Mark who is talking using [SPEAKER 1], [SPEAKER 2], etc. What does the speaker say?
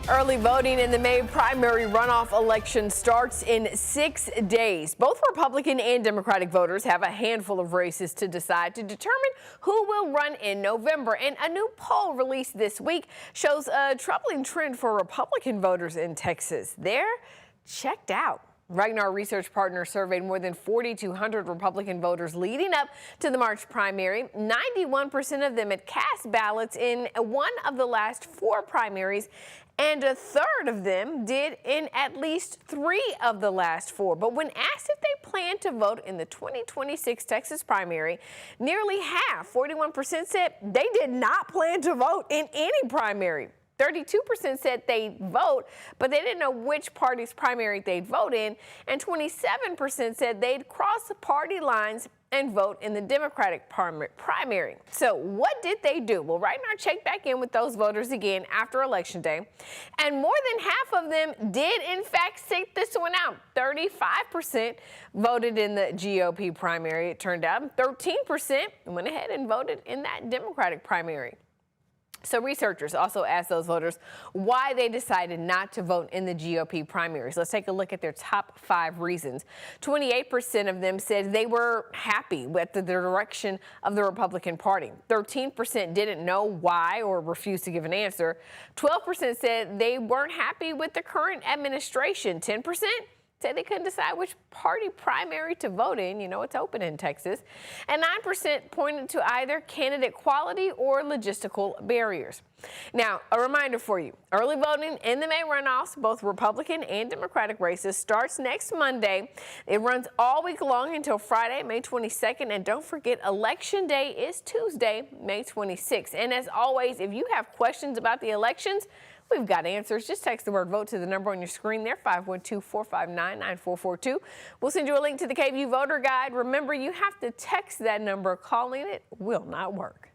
[SPEAKER 1] Early voting in the May primary runoff election starts in 6 days. Both Republican and Democratic voters have a handful of races to decide to determine who will run in November. And a new poll released this week shows a troubling trend for Republican voters in Texas. They're checked out. Ragnar Research Partners surveyed more than 4,200 Republican voters leading up to the March primary. 91% of them had cast ballots in one of the last 4 primaries, and a third of them did in at least 3 of the last 4. But when asked if they plan to vote in the 2026 Texas primary, nearly half, 41%, said they did not plan to vote in any primary. 32% said they'd vote, but they didn't know which party's primary they'd vote in, and 27% said they'd cross party lines and vote in the Democratic primary. So what did they do? Well, Ragnar checked back in with those voters again after Election Day, and more than half of them did, in fact, seek this one out. 35% voted in the GOP primary, it turned out. 13% went ahead and voted in that Democratic primary. So researchers also asked those voters why they decided not to vote in the GOP primaries. Let's take a look at their top 5 reasons. 28% of them said they were happy with the direction of the Republican Party. 13% didn't know why or refused to give an answer. 12% said they weren't happy with the current administration. 10% said they couldn't decide which party primary to vote in. You know, it's open in Texas. And 9% pointed to either candidate quality or logistical barriers. Now, a reminder for you, early voting in the May runoffs, both Republican and Democratic races, starts next Monday. It runs all week long until Friday, May 22nd. And don't forget, Election Day is Tuesday, May 26th. And as always, if you have questions about the elections, we've got answers. Just text the word VOTE to the number on your screen there, 512-459-9442. We'll send you a link to the KVUE voter guide. Remember, you have to text that number. Calling it will not work.